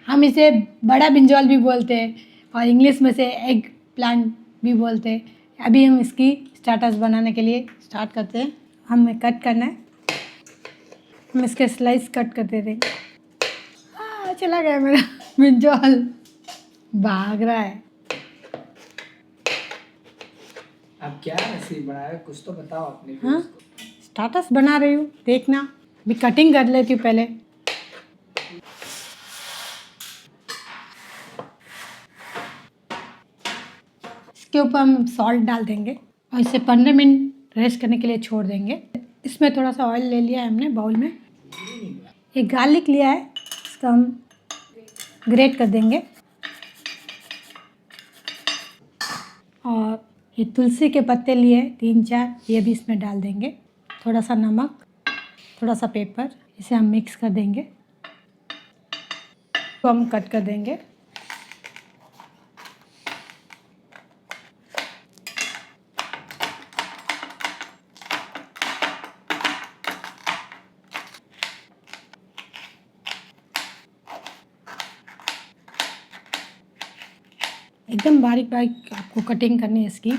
हम इसे बड़ा ब्रिंजॉल भी बोलते हैं और इंग्लिश में से एग प्लांट भी बोलते हैं। अभी हम इसकी स्टार्टर्स बनाने के लिए स्टार्ट करते हैं। हमें कट करना है, हम इसके स्लाइस कट करते थे। चला गया मेरा ब्रिंजॉल, भाग रहा है। अब क्या रेसिपी बनाया, कुछ तो बताओ अपने। हाँ, स्टार्टर्स बना रही हूँ, देखना। अभी कटिंग कर लेती हूँ पहले। इसके ऊपर हम सॉल्ट डाल देंगे और इसे 15 मिनट रेस्ट करने के लिए छोड़ देंगे। इसमें थोड़ा सा ऑयल ले लिया है हमने बाउल में। एक गार्लिक लिया है, इसका हम ग्रेट कर देंगे। और ये तुलसी के पत्ते लिए 3-4, ये भी इसमें डाल देंगे। थोड़ा सा नमक, थोड़ा सा पेपर, इसे हम मिक्स कर देंगे। तो हम कट कर देंगे। एकदम बारीक बारीक आपको कटिंग करनी है इसकी।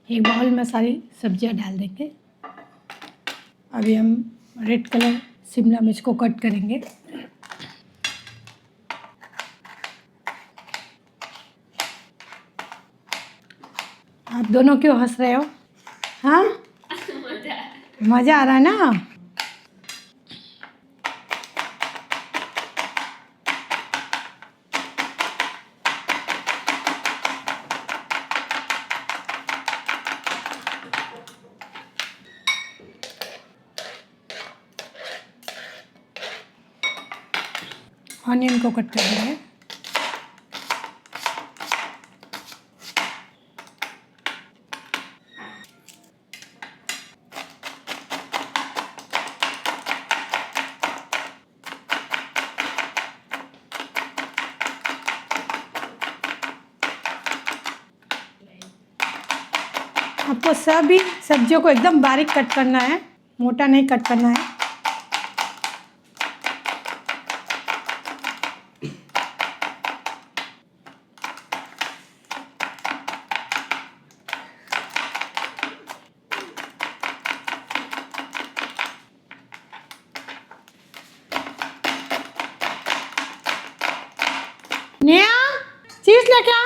एक बाउल में सारी सब्जियां डाल देंगे। अभी हम रेड कलर शिमला मिर्च को कट करेंगे। आप दोनों क्यों हंस रहे हो? हाँ, मज़ा आ रहा है ना? ऑनियन को कट कर देंगे। आपको सभी सब्जियों को एकदम बारीक कट करना है, मोटा नहीं कट करना है। नेहा, चीज लेके आ।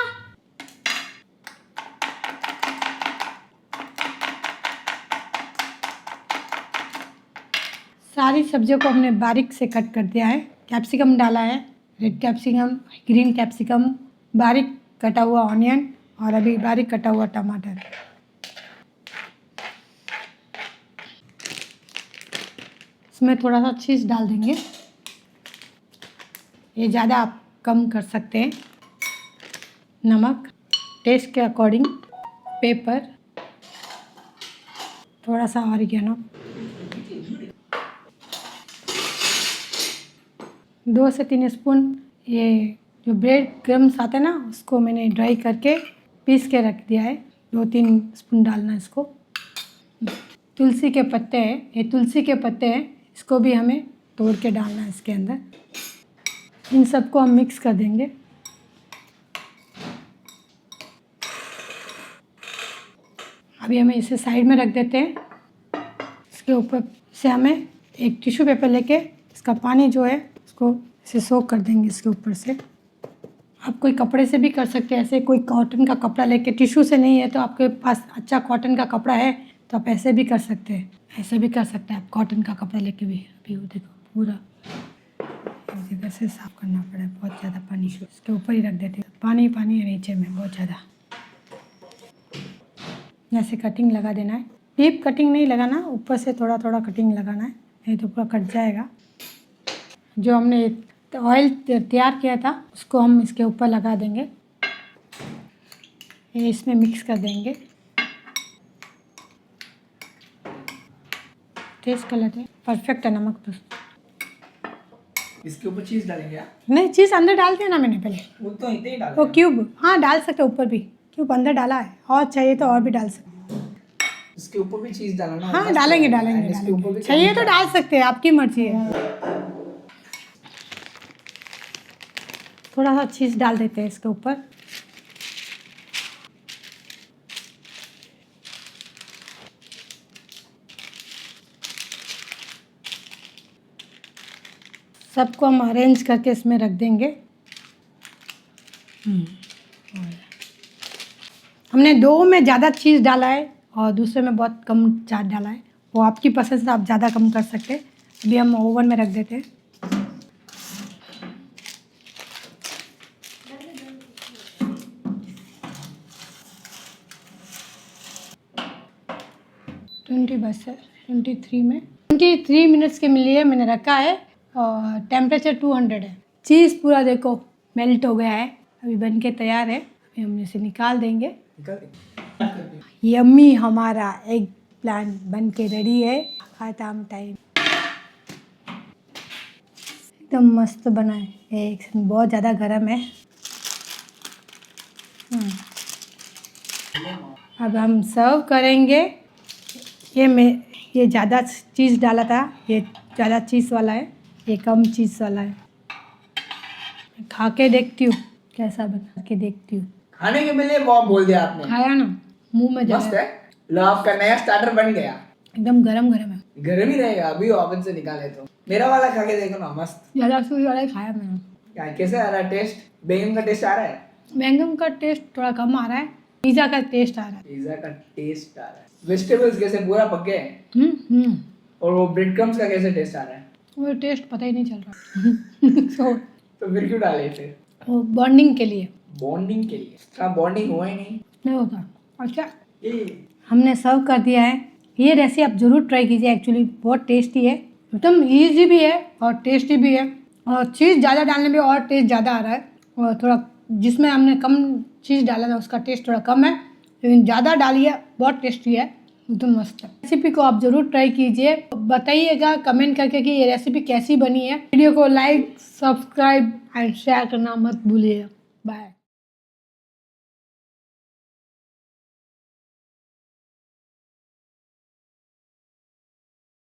सारी सब्जियों को हमने बारीक से कट कर दिया है। कैप्सिकम डाला है, रेड कैप्सिकम, ग्रीन कैप्सिकम, बारीक कटा हुआ ऑनियन और अभी बारीक कटा हुआ टमाटर। इसमें थोड़ा सा चीज़ डाल देंगे, ये ज़्यादा आप कम कर सकते हैं। नमक टेस्ट के अकॉर्डिंग, पेपर, थोड़ा सा ऑरिगेनो, 2 से 3 स्पून ये जो ब्रेड क्रम्स आते हैं ना, उसको मैंने ड्राई करके पीस के रख दिया है। 2-3 स्पून डालना इसको। तुलसी के पत्ते हैं, ये तुलसी के पत्ते हैं, इसको भी हमें तोड़ के डालना है इसके अंदर। इन सबको हम मिक्स कर देंगे। अभी हमें इसे साइड में रख देते हैं। इसके ऊपर से हमें एक टिश्यू पेपर लेके इसका पानी जो है उसको इसे सोक कर देंगे इसके ऊपर से। आप कोई कपड़े से भी कर सकते हैं, ऐसे कोई कॉटन का कपड़ा लेके। टिश्यू से नहीं है तो आपके पास अच्छा कॉटन का कपड़ा है तो आप ऐसे भी कर सकते हैं, ऐसे भी कर सकते हैं आप कॉटन का कपड़ा लेके भी। अभी वो देखो पूरा एक जगह से साफ करना पड़ा, बहुत ज़्यादा पानी इसके ऊपर ही रख देते हैं। पानी पानी है नीचे में बहुत ज़्यादा। ऐसे कटिंग लगा देना है, डीप कटिंग नहीं लगाना, ऊपर से थोड़ा थोड़ा कटिंग लगाना है, नहीं तो पूरा कट जाएगा। जो हमने ऑयल तैयार किया था उसको हम इसके ऊपर लगा देंगे, ये इसमें मिक्स कर देंगे। टेस्ट कर लेते हैं। परफेक्ट है नमक तो। इसके ऊपर चीज डालेंगे क्या? नहीं, चीज़ अंदर डालते हैं ना मैंने पहले। वो तो इतने ही डाल वो क्यूब, हाँ डाल सकते हो ऊपर भी। क्यूब अंदर डाला है, और चाहिए तो और भी डाल सकते हैं। इसके ऊपर भी चीज डालना ना, हाँ मस्त डालेंगे लगेगा। डालेंगे And इसके ऊपर डालेंगे, भी चाहिए तो डाल सकते हैं, आपकी मर्जी है। थोड़ा सा चीज़ डाल देते हैं इसके ऊपर। सबको हम अरेंज करके इसमें रख देंगे। हमने दो में ज़्यादा चीज़ डाला है और दूसरे में बहुत कम चाट डाला है, वो आपकी पसंद से आप ज़्यादा कम कर सकते हैं। अभी हम ओवन में रख देते हैं। बस है 23 मिनट्स के लिए मैंने रखा है और टेम्परेचर 200 है। चीज़ पूरा देखो मेल्ट हो गया है, अभी बन के तैयार है। अभी हम इसे निकाल देंगे। निकाल दे। यम्मी हमारा एग प्लांट बन के रेडी है। खत्म टाइम। एकदम मस्त बना है। एक बहुत ज़्यादा गर्म है। अब हम सर्व करेंगे। ये ज़्यादा चीज़ डाला था, ये ज़्यादा चीज़ वाला है, ये कम चीज़ वाला है। खा के देखती हूँ कैसा बना के देखती हूँ। खाने के लिए बहुत बोल दिया आपने। खाया ना, मुंह में मस्त जा है। लो आपका नया स्टार्टर बन गया। एकदम गरम गरम है। गर्म ही रहेगा, अभी ओवन से निकाले तो। मेरा वाला खा के देखो ना, मस्त। ज़्यादा सूजी वाला ही खाया मैंने। क्या कैसे आ रहा है टेस्ट? बैंगन का टेस्ट आ रहा है? बैंगन का टेस्ट थोड़ा कम आ रहा है, पिज़्ज़ा का टेस्ट आ रहा है। पिज्जा का टेस्ट आ रहा है। वेजिटेबल्स कैसे पूरा पक गए हैं? और वो ब्रेड क्रम्स का कैसे टेस्ट आ रहा है? वो टेस्ट पता ही नहीं चल रहा। तो फिर क्यों डाले फिर? वो बॉन्डिंग के लिए। बॉन्डिंग के लिए। इसका बॉन्डिंग हुआ ही नहीं। नहीं होता। अच्छा, ये हमने सर्व कर दिया है। ये रेसिपी आप ज़रूर ट्राई कीजिए, एक्चुअली बहुत टेस्टी है, एकदम ईजी भी है और टेस्टी भी है। और चीज़ ज़्यादा डालने में और टेस्ट ज़्यादा आ रहा है, और थोड़ा जिसमें हमने कम चीज़ डाला था उसका टेस्ट थोड़ा कम है, लेकिन ज़्यादा डालिए बहुत टेस्टी है, एकदम मस्त है। रेसिपी को आप ज़रूर ट्राई कीजिए, बताइएगा कमेंट करके कि ये रेसिपी कैसी बनी है। वीडियो को लाइक, सब्सक्राइब एंड शेयर करना मत भूलिएगा। बाय।